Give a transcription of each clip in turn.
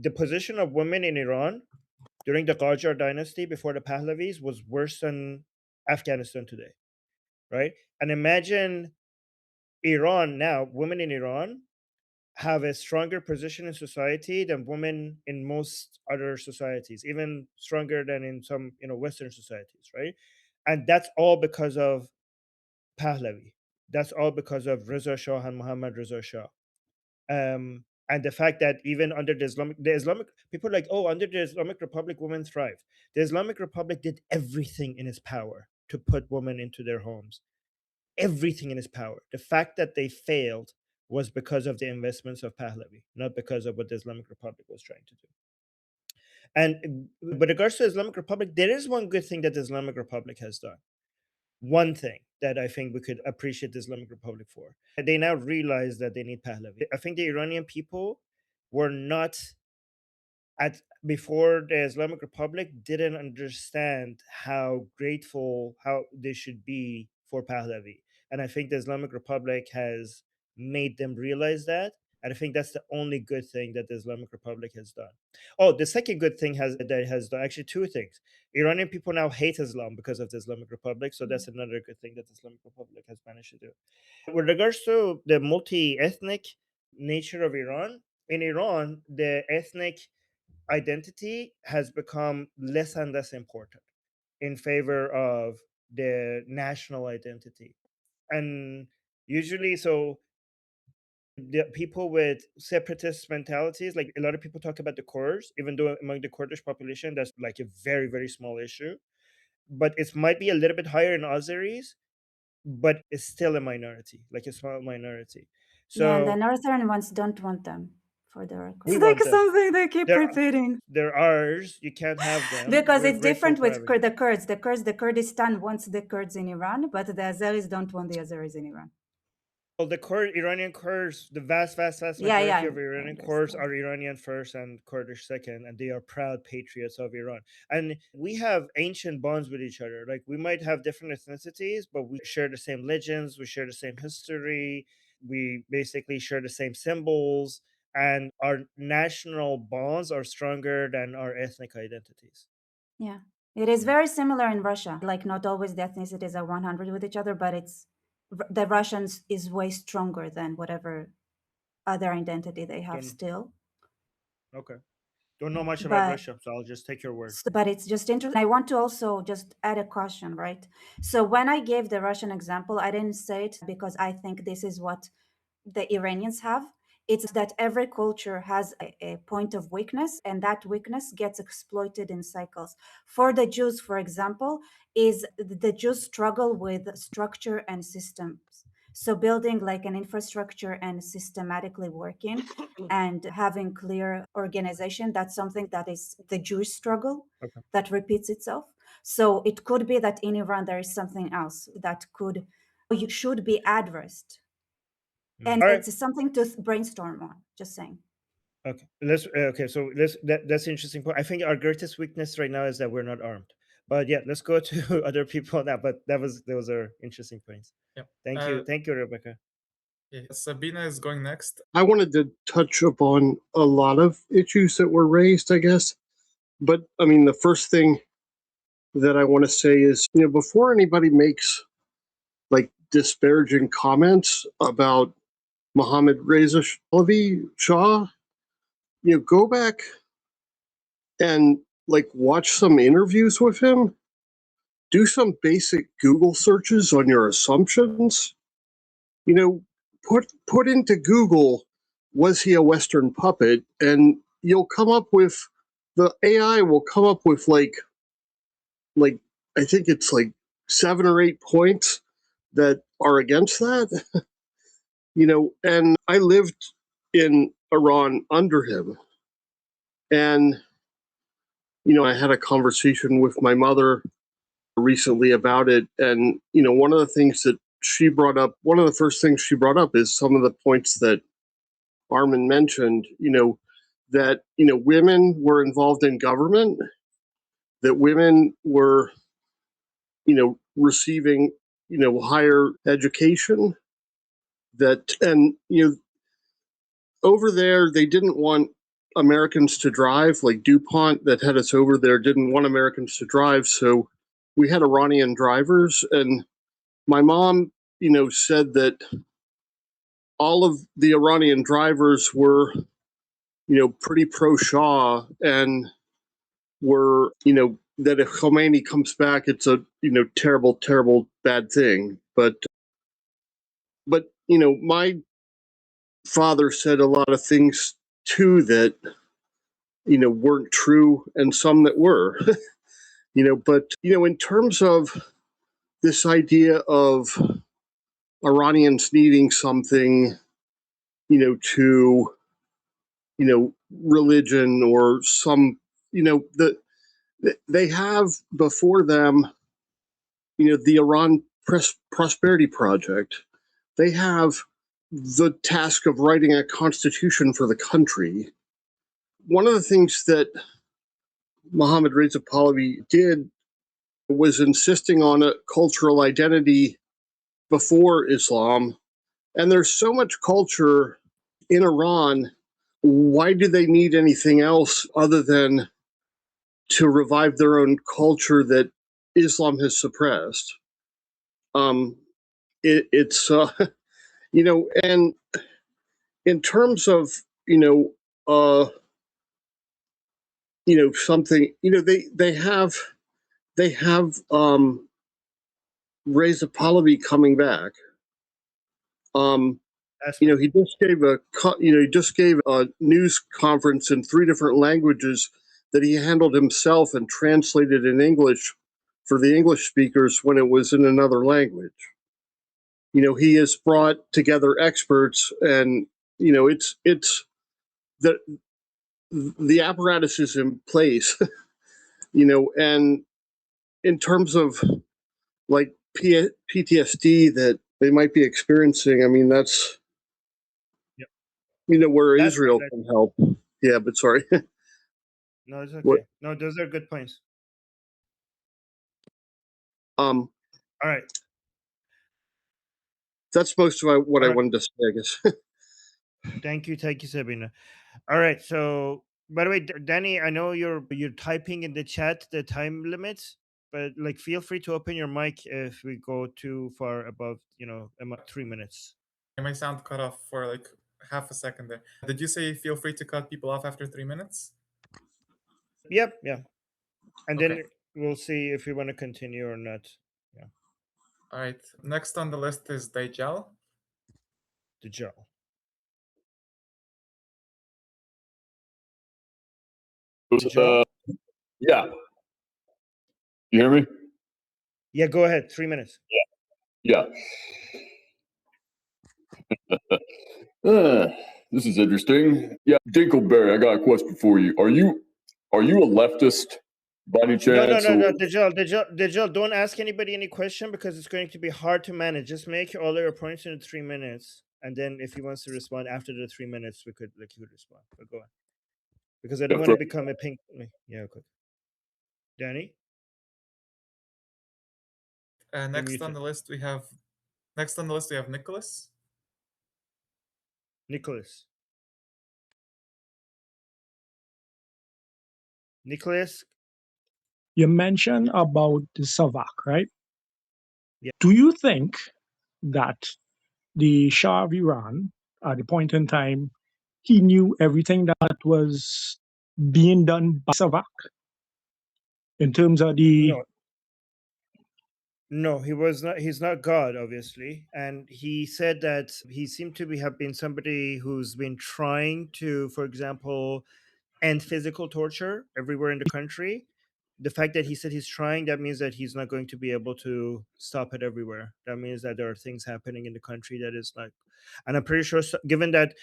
the position of women in Iran during the Qajar dynasty before the Pahlavis was worse than Afghanistan today, right? And imagine Iran now, women in Iran have a stronger position in society than women in most other societies, even stronger than in some, Western societies, right? And that's all because of Pahlavi. That's all because of Reza Shah and Muhammad Reza Shah. And the fact that even under the Islamic people are like, oh, under the Islamic Republic, women thrive. The Islamic Republic did everything in its power to put women into their homes. Everything in its power. The fact that they failed was because of the investments of Pahlavi, not because of what the Islamic Republic was trying to do. And with regards to the Islamic Republic, there is one good thing that the Islamic Republic has done. One thing that I think we could appreciate the Islamic Republic for. They now realize that they need Pahlavi. I think the Iranian people were not at before the Islamic Republic didn't understand how grateful how they should be for Pahlavi. And I think the Islamic Republic has made them realize that. And I think that's the only good thing that the Islamic Republic has done. Oh, the second good thing has that it has done actually two things. Iranian people now hate Islam because of the Islamic Republic, so that's another good thing that the Islamic Republic has managed to do. With regards to the multi-ethnic nature of Iran, in Iran, the ethnic identity has become less and less important in favor of the national identity. And usually, so the people with separatist mentalities, like a lot of people talk about the Kurds, even though among the Kurdish population, that's like a very, very small issue. But it might be a little bit higher in Azeris, but it's still a minority, like a small minority. Yeah, and the So northern ones don't want them, for the record. we It's like want them. something they keep They're repeating. they're ours. You can't have them. Because We're it's grateful different for with having them. The Kurds. The Kurdistan wants the Kurds in Iran, but the Azeris don't want the Azeris in Iran. Well, the Iranian Kurds, the vast Yeah, majority yeah, of I Iranian Kurds understand. are Iranian first and Kurdish second, and they are proud patriots of Iran. And we have ancient bonds with each other. Like we might have different ethnicities, but we share the same legends, we share the same history, we basically share the same symbols, and our national bonds are stronger than our ethnic identities. Yeah. It is Yeah. very similar in Russia. Like not always the ethnicities are 100 with each other, but the Russians is way stronger than whatever other identity they have Don't still. okay. Don't know much about But Russia, so I'll just take your word. but it's just interesting. I want to also just add a caution, right? So when I gave the Russian example, I didn't say it because I think this is what the Iranians have. It's that every culture has a point of weakness, and that weakness gets exploited in cycles. For the Jews, for example, is the Jews struggle with structure and systems. So building like an infrastructure and systematically working and having clear organization, that's something that is the Jewish struggle Okay. that repeats itself. So it could be that in Iran there is something else that could you should be addressed, and All right. it's something to brainstorm on. Just saying. Okay. So that's an interesting point. I think our greatest weakness right now is that we're not armed. But yeah, let's go to other people now. But those are interesting points. Yeah. Thank you, Rebecca. Yeah, Sabina is going next. I wanted to touch upon a lot of issues that were raised, I guess. But I mean, the first thing that I want to say is, before anybody makes like disparaging comments about Mohammad Reza Pahlavi Shah, go back and like watch some interviews with him, do some basic Google searches on your assumptions. Put into Google, was he a Western puppet? And you'll come up with, the AI will come up with like I think it's like 7 or 8 points that are against that. And I lived in Iran under him. And, I had a conversation with my mother recently about it. And, one of the things that she brought up, one of the first things she brought up is some of the points that Armin mentioned, that, women were involved in government, that women were, receiving, higher education, and, over there, they didn't want Americans to drive. Like DuPont that had us over there didn't want Americans to drive, so we had Iranian drivers. And my mom, said that all of the Iranian drivers were, pretty pro-Shah and were, that if Khomeini comes back, it's a, terrible, terrible, bad thing. But my father said a lot of things too that, weren't true and some that were, but, in terms of this idea of Iranians needing something, to, religion or some, they have before them, the Iran Prosperity Project. They have the task of writing a constitution for the country. One of the things that Mohammad Reza Pahlavi did was insisting on a cultural identity before Islam. And there's so much culture in Iran. Why do they need anything else other than to revive their own culture that Islam has suppressed? It's and in terms of something, they have Reza Pahlavi coming back. He just gave a news conference in 3 different languages that he handled himself and translated in English for the English speakers when it was in another language. He has brought together experts, and it's the apparatus is in place. And in terms of like PTSD that they might be experiencing, I mean, that's where That's Israel fine. can help. Yeah, but sorry. No, it's okay. What? No, those are good points. All right. That's most of what I All right. wanted to say, I guess. Thank you, Sabina. All right. So, by the way, Danny, I know you're typing in the chat the time limits, but like, feel free to open your mic if we go too far above, 3 minutes. My sound cut off for like half a second there. Did you say feel free to cut people off after 3 minutes? Yep. Yeah. And Okay. then we'll see if we want to continue or not. Yeah. All right. Next on the list is Dajjal. Dajjal. Yeah. You hear me? Yeah, go ahead. 3 minutes. Yeah. This is interesting. Yeah, Dinkleberry, I got a question for you. Are you a leftist by any chance? No. Dajjal, don't ask anybody any question because it's going to be hard to manage. Just make all your points in 3 minutes, and then if he wants to respond after the 3 minutes, he would respond. But go on, because I don't want to become a pink. Yeah, okay. Danny. Next on the list we have Nicholas. Nicholas. You mentioned about the Savak, right? Yeah. Do you think that the Shah of Iran, at the point in time, he knew everything that was being done by Savak in terms of the... No, he was not. He's not God, obviously, and he said that he seemed to have been somebody who's been trying to, for example, end physical torture everywhere in the country. The fact that he said he's trying, that means that he's not going to be able to stop it everywhere. That means that there are things happening in the country that is not. And I'm pretty sure, given that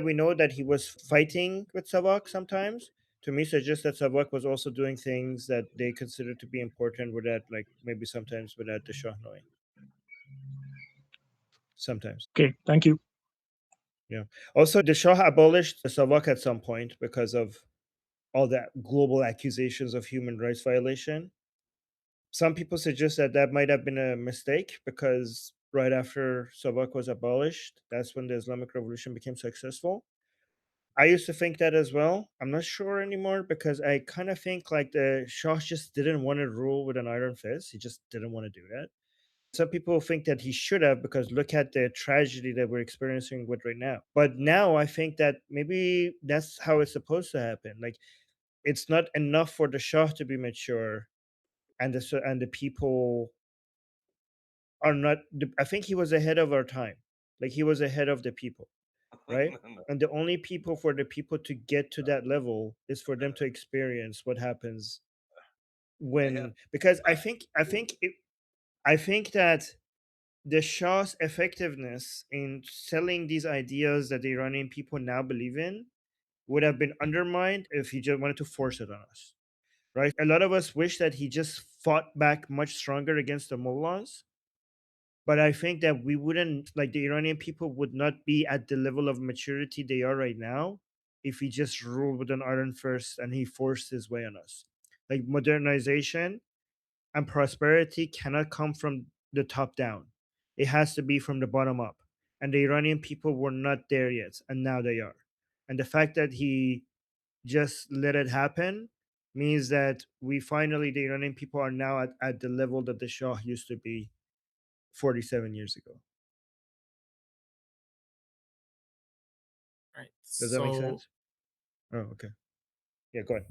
we know that he was fighting with Savak sometimes, to me suggests that Savak was also doing things that they consider to be important without, like, maybe sometimes without the Shah knowing. Sometimes. Okay, thank you. Yeah. Also, the Shah abolished the Savak at some point because of all that global accusations of human rights violation. Some people suggest that that might have been a mistake because right after Savak was abolished, that's when the Islamic Revolution became successful. I used to think that as well. I'm not sure anymore because I kind of think like the Shah just didn't want to rule with an iron fist. He just didn't want to do that. Some people think that he should have because look at the tragedy that we're experiencing with right now. But now I think that maybe that's how it's supposed to happen. Like it's not enough for the Shah to be mature and the people are not. I think he was ahead of our time. Like he was ahead of the people, right? And the only people for the people to get to that level is for them to experience what happens when because I think that the Shah's effectiveness in selling these ideas that the Iranian people now believe in would have been undermined if he just wanted to force it on us, right? A lot of us wish that he just fought back much stronger against the mullahs, but I think that we wouldn't like the Iranian people would not be at the level of maturity they are right now if he just ruled with an iron fist and he forced his way on us. Like modernization and prosperity cannot come from the top down. It has to be from the bottom up. And the Iranian people were not there yet, and now they are. And the fact that he just let it happen means that we finally, the Iranian people are now at the level that the Shah used to be 47 years ago. Right. Does that make So sense? Oh, okay. Yeah, go ahead.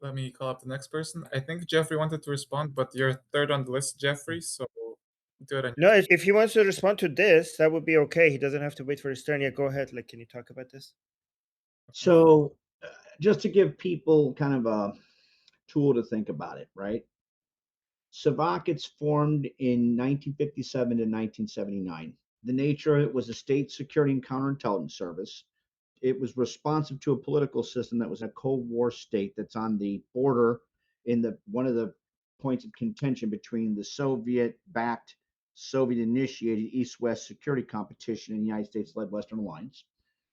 let me call up the next person. I think Jeffrey wanted to respond, but you're third on the list, Jeffrey. So do it. No, if he wants to respond to this, that would be okay. He doesn't have to wait for his turn. Yeah, go ahead. Like, can you talk about this? So, just to give people kind of a tool to think about it, right? Savak gets formed in 1957 to 1979. The nature of it was a state security and counterintelligence service. It was responsive to a political system that was a Cold War state that's on the border in the one of the points of contention between the Soviet-backed, Soviet-initiated East-West security competition and the United States-led Western Alliance.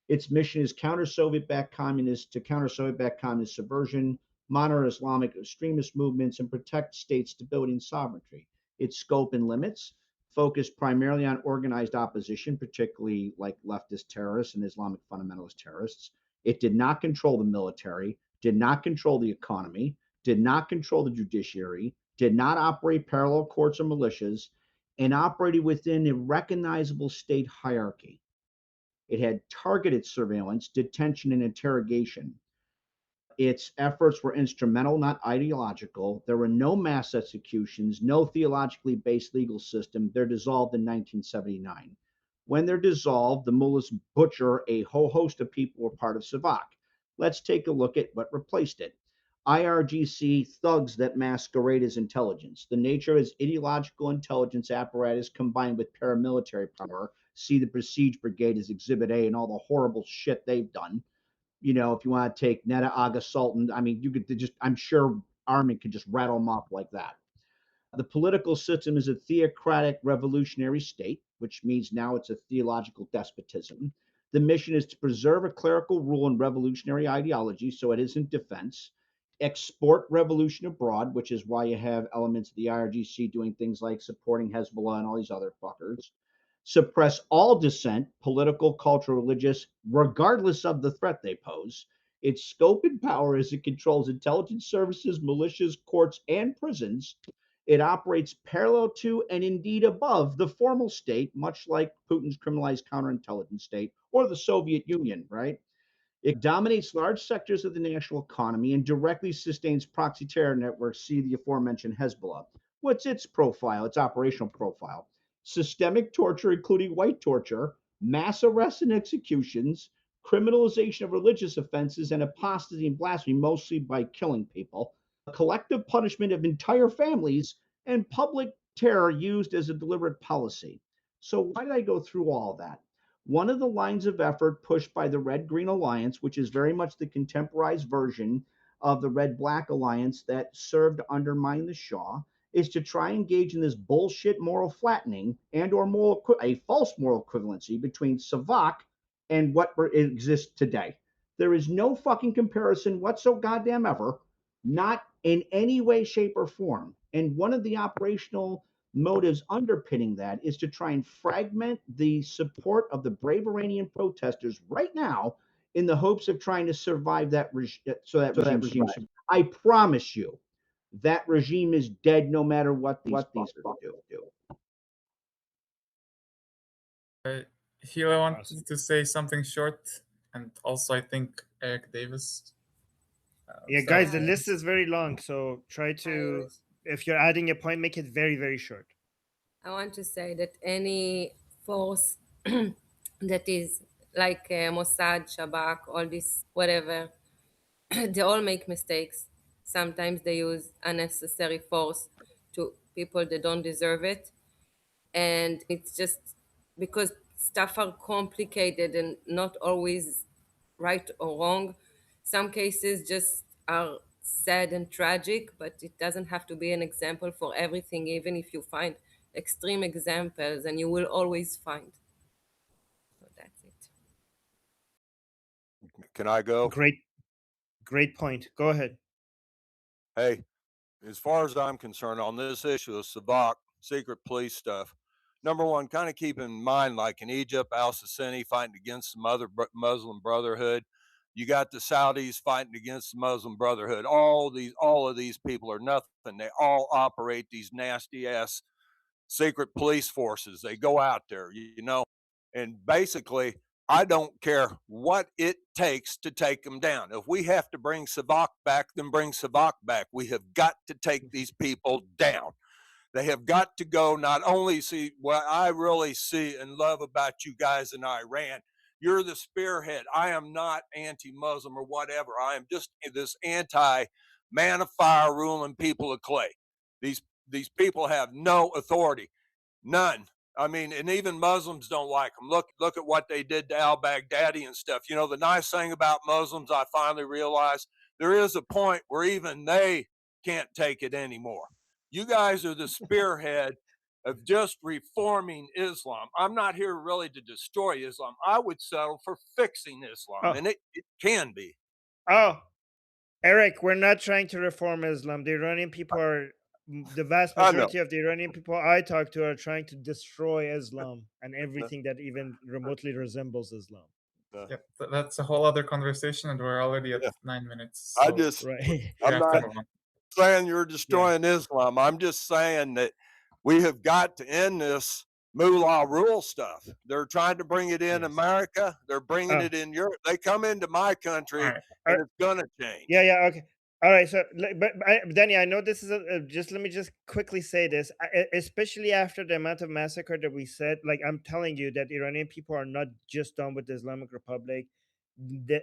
Its mission is counter Soviet-backed communist subversion, monitor Islamic extremist movements, and protect state stability and sovereignty. Its scope and limits focus primarily on organized opposition, particularly like leftist terrorists and Islamic fundamentalist terrorists. It did not control the military, did not control the economy, did not control the judiciary, did not operate parallel courts or militias, and operated within a recognizable state hierarchy. It had targeted surveillance, detention, and interrogation. Its efforts were instrumental, not ideological. There were no mass executions, no theologically based legal system. They're dissolved in 1979. When they're dissolved, the mullahs butcher a whole host of people who were part of Savak. Let's take a look at what replaced it. IRGC thugs that masquerade as intelligence. The nature of its ideological intelligence apparatus combined with paramilitary power. See the Besiege Brigade as Exhibit A and all the horrible shit they've done. You know, if you want to take Netta Aga Sultan, I mean, you could just, I'm sure Armin could just rattle them off like that. The political system is a theocratic revolutionary state, which means now it's a theological despotism. The mission is to preserve a clerical rule and revolutionary ideology, so it isn't defense. Export revolution abroad, which is why you have elements of the IRGC doing things like supporting Hezbollah and all these other fuckers. Suppress all dissent, political, cultural, religious, regardless of the threat they pose. Its scope and power is it controls intelligence services, militias, courts, and prisons. It operates parallel to and indeed above the formal state, much like Putin's criminalized counterintelligence state or the Soviet Union, right? It dominates large sectors of the national economy and directly sustains proxy terror networks. See the aforementioned Hezbollah. What's its profile, its operational profile? Systemic torture, including white torture, mass arrests and executions, criminalization of religious offenses, and apostasy and blasphemy, mostly by killing people, collective punishment of entire families, and public terror used as a deliberate policy. So, why did I go through all of that? One of the lines of effort pushed by the Red Green Alliance, which is very much the contemporized version of the Red Black Alliance that served to undermine the Shah, is to try and engage in this bullshit moral flattening and or a false moral equivalency between Savak and what exists today. There is no fucking comparison whatsoever, goddamn ever, not in any way, shape, or form. And one of the operational motives underpinning that is to try and fragment the support of the brave Iranian protesters right now in the hopes of trying to survive that regime survives. I promise you, that regime is dead no matter what these fuckers do. Hila wanted Awesome. to say something short, and also I think Eric Davis. Yeah, so- guys, the list is very long, so try to, if you're adding a point, make it very, very short. I want to say that any force that is like Mossad, Shabak, all this, whatever, they all make mistakes. Sometimes they use unnecessary force to people that don't deserve it. And it's just because stuff are complicated and not always right or wrong. Some cases just are sad and tragic, but it doesn't have to be an example for everything, even if you find extreme examples, and you will always find. So that's it. Can I go? Great point. Go ahead. Hey, as far as I'm concerned on this issue of Savak, secret police stuff, number one, kind of keep in mind, like in Egypt, al-Sisini fighting against the Muslim Brotherhood. You got the Saudis fighting against the Muslim Brotherhood. All of these people are nothing. They all operate these nasty ass secret police forces. They go out there, and basically, I don't care what it takes to take them down. If we have to bring Savak back, then bring Savak back. We have got to take these people down. They have got to go. Not only see what I really see and love about you guys in Iran, you're the spearhead. I am not anti-Muslim or whatever. I am just this anti-man of fire ruling people of clay. These people have no authority, none. I mean, and even Muslims don't like them. Look at what they did to al-Baghdadi and stuff. The nice thing about Muslims, I finally realized there is a point where even they can't take it anymore. You guys are the spearhead of just reforming Islam. I'm not here really to destroy Islam. I would settle for fixing Islam, and it can be. Oh, Eric, we're not trying to reform Islam. The Iranian people are, the vast majority of the Iranian people I talk to are trying to destroy Islam and everything that even remotely resembles Islam. Yep, that's a whole other conversation, and we're already at 9 minutes. I So just, Right. I'm not saying you're destroying Islam. I'm just saying that we have got to end this mullah rule stuff. They're trying to bring it in America. They're bringing it in Europe. They come into my country, and it's gonna change. Yeah. Okay. All right. So, but Danny, I know this is just. Let me just quickly say this, especially after the amount of massacre that we said. Like, I'm telling you that Iranian people are not just done with the Islamic Republic.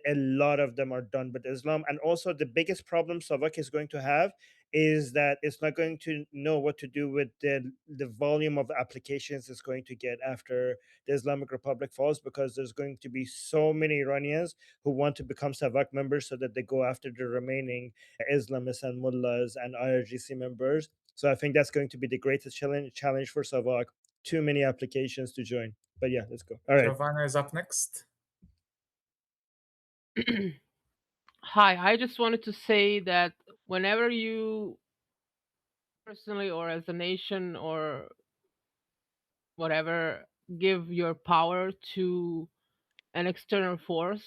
A lot of them are done with Islam, and also the biggest problem Savak is going to have is that it's not going to know what to do with the volume of applications it's going to get after the Islamic Republic falls, because there's going to be so many Iranians who want to become Savak members so that they go after the remaining Islamists and mullahs and IRGC members. So I think that's going to be the greatest challenge for Savak. Too many applications to join. But yeah, let's go. All right. Giovanna is up next. Hi, I just wanted to say that whenever you personally or as a nation or whatever give your power to an external force,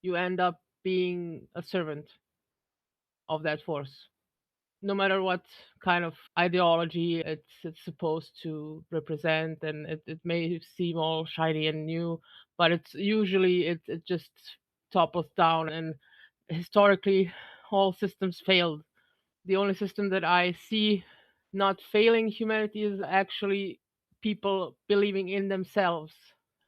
you end up being a servant of that force. No matter what kind of ideology it's supposed to represent, and it may seem all shiny and new, but it's usually it just topples down, and historically all systems failed. The only system that I see not failing humanity is actually people believing in themselves,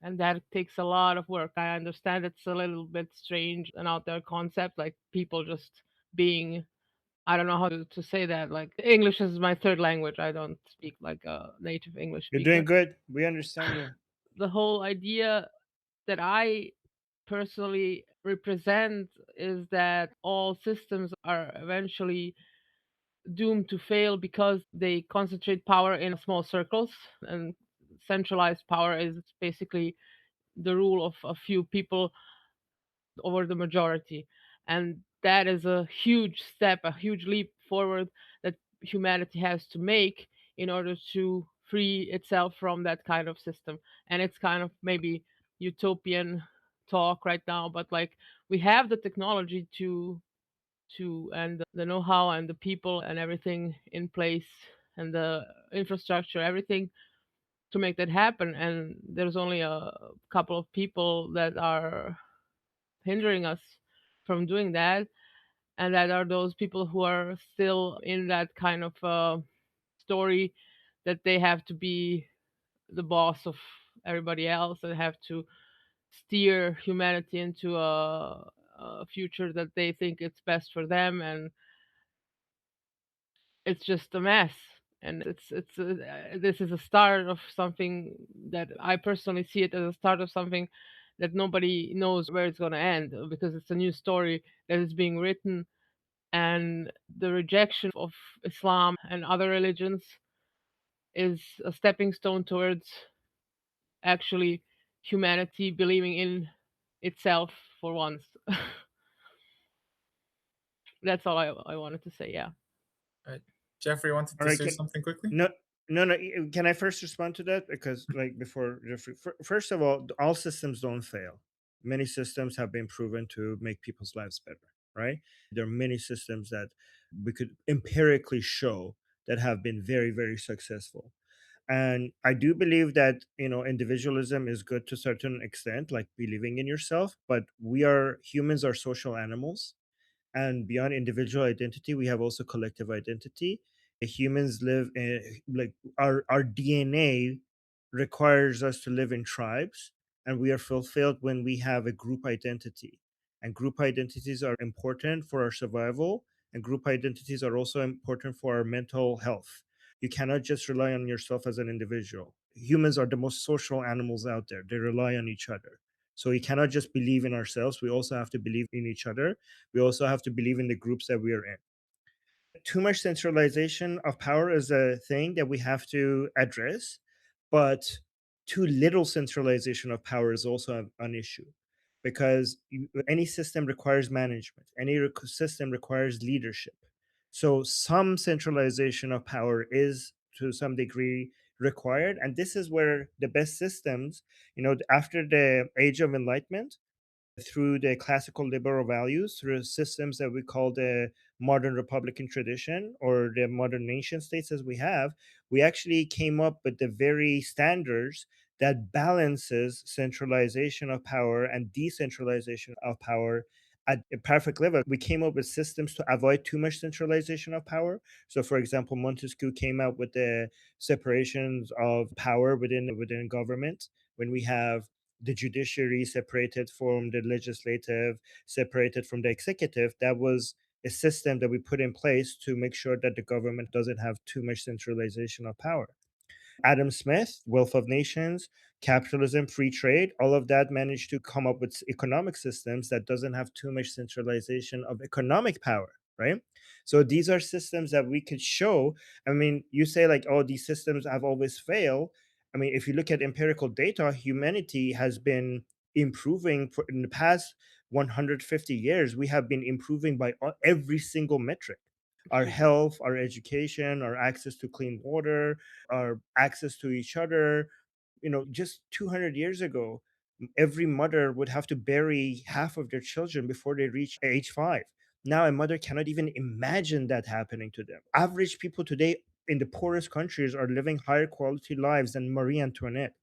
and that takes a lot of work. I understand it's a little bit strange and out there concept, like people just being, I don't know how to say that. Like, English is my third language. I don't speak like a native English speaker. You're doing good. We understand you. The whole idea that I personally represent is that all systems are eventually doomed to fail because they concentrate power in small circles, and centralized power is basically the rule of a few people over the majority. And that is a huge step, a huge leap forward that humanity has to make in order to free itself from that kind of system. And it's kind of maybe utopian talk right now, but like we have the technology and the know-how and the people and everything in place and the infrastructure, everything to make that happen. And there's only a couple of people that are hindering us from doing that, and that are those people who are still in that kind of story that they have to be the boss of everybody else and have to steer humanity into a future that they think it's best for them, and it's just a mess. And this is a start of something that I personally see it as a start of something that nobody knows where it's going to end, because it's a new story that is being written. And the rejection of Islam and other religions is a stepping stone towards actually humanity believing in itself for once. That's all I wanted to say. Yeah. Jeffrey wanted All to right, say something quickly. no. Can I first respond to that? Because, like, before Jeffrey, first of all systems don't fail. Many systems have been proven to make people's lives better. Right? There are many systems that we could empirically show that have been very, very successful. And I do believe that individualism is good to a certain extent, like believing in yourself. But humans are social animals, and beyond individual identity we have also collective identity. Humans live in, like, our DNA requires us to live in tribes, and we are fulfilled when we have a group identity. And group identities are important for our survival, and group identities are also important for our mental health. You cannot just rely on yourself as an individual. Humans are the most social animals out there. They rely on each other. So we cannot just believe in ourselves. We also have to believe in each other. We also have to believe in the groups that we are in. Too much centralization of power is a thing that we have to address, but too little centralization of power is also an issue, because any system requires management, any system requires leadership. So some centralization of power is to some degree required, and this is where the best systems, after the age of enlightenment, through the classical liberal values, through systems that we call the modern republican tradition or the modern nation states as we have, we actually came up with the very standards that balances centralization of power and decentralization of power at a perfect level. We came up with systems to avoid too much centralization of power. So, for example, Montesquieu came out with the separations of power within government, when we have the judiciary separated from the legislative, separated from the executive. That was a system that we put in place to make sure that the government doesn't have too much centralization of power. Adam Smith, Wealth of Nations, capitalism, free trade, all of that managed to come up with economic systems that doesn't have too much centralization of economic power, right? So these are systems that we could show. I mean, you say like, oh, these systems have always failed. I mean, if you look at empirical data, humanity has been improving in the past 150 years. We have been improving by every single metric: our health, our education, our access to clean water, our access to each other. Just 200 years ago, every mother would have to bury half of their children before they reach age 5. Now a mother cannot even imagine that happening to them. Average people today in the poorest countries are living higher quality lives than Marie Antoinette,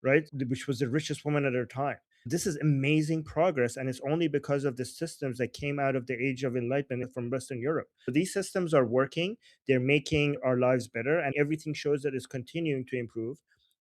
right? Which was the richest woman at her time. This is amazing progress, and it's only because of the systems that came out of the age of enlightenment from Western Europe. So these systems are working, they're making our lives better, and everything shows that it's continuing to improve.